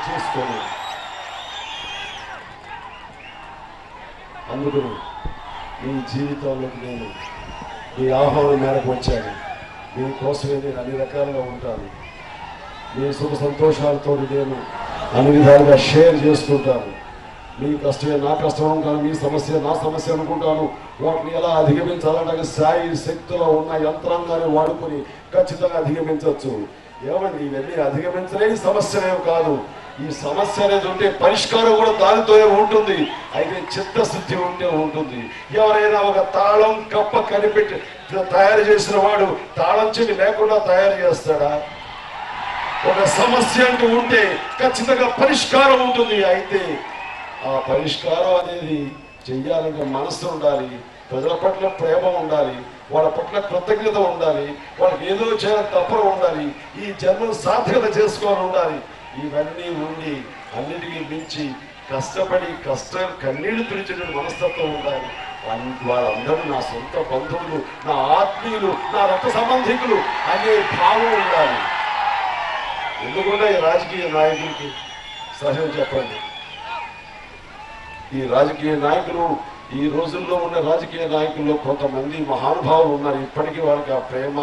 చేసుకొని అందుకు మీ జీవితంలోకి నేను మీ ఆహ్వానం మేరకు వచ్చాను. మీకోసమే నేను అన్ని రకాలుగా ఉంటాను. మీ సుఖ సంతోషాలతో నేను అన్ని విధాలుగా షేర్ చేసుకుంటాను. మీ కష్టమే నా కష్టం అనుకుంటాను, మీ సమస్య నా సమస్య అనుకుంటాను. వాటిని ఎలా అధిగమించాలంటే సాయి శక్తిలో ఉన్న యంత్రాంగాన్ని వాడుకొని ఖచ్చితంగా అధిగమించవచ్చు. ఏమండి, ఇవన్నీ అధిగమించలేని సమస్యలేం కాదు. ఈ సమస్య అనేది ఉంటే పరిష్కారం కూడా దానితోనే ఉంటుంది. అయితే చిత్తశుద్ధి ఉంటే ఉంటుంది. ఎవరైనా ఒక తాళం కప్ప కనిపెట్టి తయారు చేసిన వాడు తాళం చెవి లేకుండా తయారు చేస్తాడా? ఒక సమస్య అంటూ ఉంటే ఖచ్చితంగా పరిష్కారం ఉంటుంది. అయితే ఆ పరిష్కారం అనేది చెయ్యాలంటే మనసు ఉండాలి, ప్రజల పట్ల ప్రేమ ఉండాలి, వాళ్ళ పట్ల కృతజ్ఞత ఉండాలి, వాళ్ళకి ఏదో చేయాలని తపన ఉండాలి, ఈ జన్మను సార్థకత చేసుకోవాలని ఉండాలి. ఇవన్నీ ఉండి అన్నిటికీ మించి కష్టపడి కన్నీళ్లు తుడిచేటువంటి మనస్తత్వం ఉండాలి. వాళ్ళందరూ నా సొంత బంధువులు, నా ఆత్మీయులు, నా రక్త సంబంధికులు అనే భావం ఉండాలి. ఎందుకంటే ఈ రాజకీయ నాయకులకి సహజం చెప్పండి, ఈ రాజకీయ నాయకులు ఈ రోజుల్లో ఉన్న రాజకీయ నాయకుల్లో కొంతమంది మహానుభావులు ఉన్నారు. ఇప్పటికీ వాళ్ళకి ఆ ప్రేమ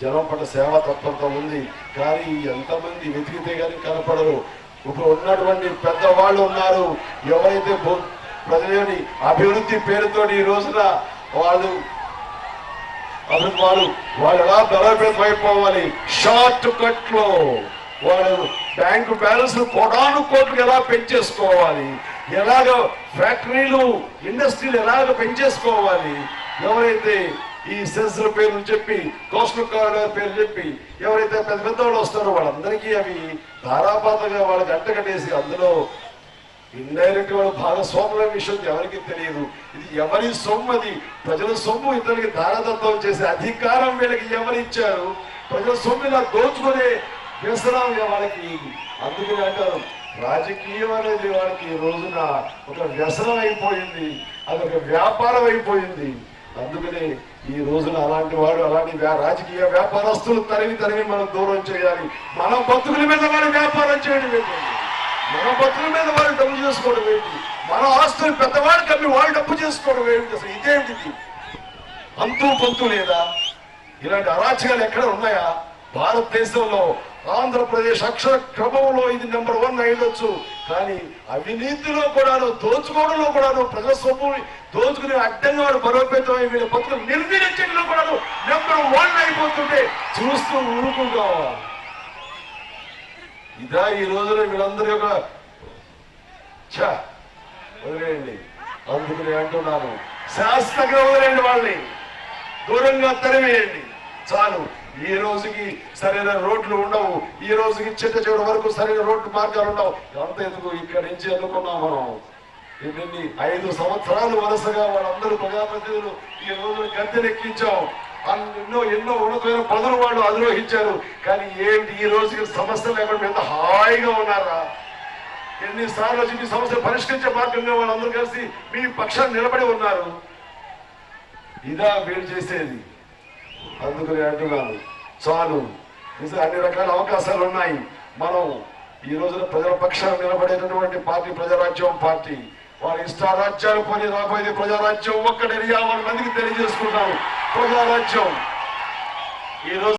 జనం పట్ల సేవా తత్పరత ఉంది. కానీ ఎంతమంది వెతికితే కానీ కనపడరు. ఇప్పుడు ఉన్నటువంటి పెద్దవాళ్ళు ఉన్నారు, ఎవరైతే ప్రజలని అభివృద్ధి పేరుతో ఈ రోజున వాళ్ళు ఎలా బలోపేతం అయిపోవాలి, షార్ట్ కట్ లో వాళ్ళు బ్యాంకు బ్యాలెన్స్ కోటాను కోట్లు ఎలా పెంచేసుకోవాలి, ఎలాగ ఫ్యాక్టరీలు ఇండస్ట్రీలు ఎలాగ పెంచేసుకోవాలి, ఎవరైతే ఈ సెన్సర్ పేర్లు చెప్పి కోస్టల్ కారిడార్ పేరు చెప్పి ఎవరైతే పెద్ద పెద్ద వాళ్ళు వస్తారో వాళ్ళందరికీ అవి ధారాపాతంగా వాళ్ళకి అంటకట్టేసి అందులో ఇండైరెక్ట్ వాళ్ళు భాగస్వాముల విషయం ఎవరికి తెలియదు. ఇది ఎవరి సొమ్ము, అది ప్రజల సొమ్ము. ఇతరులకి ధారాదత్తం చేసే అధికారం వీళ్ళకి ఎవరిచ్చారు? ప్రజల సొమ్ము ఇలా దోచుకునే వ్యసనం వాళ్ళకి. అందుకని అంటారు రాజకీయం అనేది వాళ్ళకి ఈ రోజున ఒక వ్యసనం అయిపోయింది, అదొక వ్యాపారం అయిపోయింది. అందుకనే ఈ రోజున అలాంటి రాజకీయ వ్యాపారస్తులు తరిమి మనం దూరం చేయాలి. మన బతుకుల మీద వాళ్ళు వ్యాపారం చేయడం ఏంటి? మన బతుకుల మీద వాళ్ళు డబ్బు చేసుకోవడం ఏంటి? మన ఆస్తులు పెద్దవాళ్ళు కమ్మి వాళ్ళు డబ్బు చేసుకోవడం ఏంటి? అసలు ఇదేంటిది? అంతూ పొంతు లేదా? ఇలాంటి అరాచకాలు ఎక్కడ ఉన్నాయా? భారతదేశంలో ఆంధ్రప్రదేశ్ అక్షర క్రమంలో ఇది నెంబర్ 1 అయ్యొచ్చు. కానీ అవినీతిలో కూడాను, దోచుకోవడంలో కూడాను, ప్రజల సొమ్ముని దోచుకునే అడ్డంగా వాడు బలోపేతమై వీళ్ళ బతుకులు నిర్వీర్యంలో కూడాను నెంబర్ 1 అయిపోతుంటే చూస్తూ ఊరుకుంటావా? ఇదా ఈ రోజున వీళ్ళందరి యొక్క వదిలేయండి. అందుకని అంటున్నాను, శాస్త్రంగా వదిలేయండి, వాళ్ళని దూరంగా తరివేయండి. చాలు. ఈ రోజుకి సరైన రోడ్లు ఉండవు, ఈ రోజుకి చివరి వరకు సరైన రోడ్డు మార్గాలు ఉండవు. అంత ఎందుకు ఇక్కడి నుంచి అనుకున్నాం మనం. ఇవన్నీ 5 సంవత్సరాలు వరుసగా వాళ్ళందరూ ప్రజాప్రతినిధులు ఈ రోజు గద్దెనెక్కించాం. ఎన్నో ఉన్నతమైన పదవులు వాళ్ళు అధిరోహించారు. కానీ ఏంటి ఈ రోజుకి సమస్యలు లేకుండా ఎంత హాయిగా ఉన్నారా? ఎన్నిసార్లు వచ్చి మీ సమస్యలు పరిష్కరించే మార్గంగా వాళ్ళందరూ కలిసి మీ పక్షాన్ని నిలబడి ఉన్నారు. ఇదా వీళ్ళు చేసేది. అందుకని అంటున్నాను, చాలు. నిజంగా అన్ని రకాల అవకాశాలు ఉన్నాయి. మనం ఈ రోజున ప్రజల పక్షాన్ని నిలబడేటటువంటి పార్టీ ప్రజారాజ్యం పార్టీ. వారి ఇష్టారాజ్యాలు పోయి రాబోయేది ప్రజారాజ్యం. ఒక్కడే 50 మందికి తెలియజేసుకుంటాము ప్రజారాజ్యం. ఈ రోజు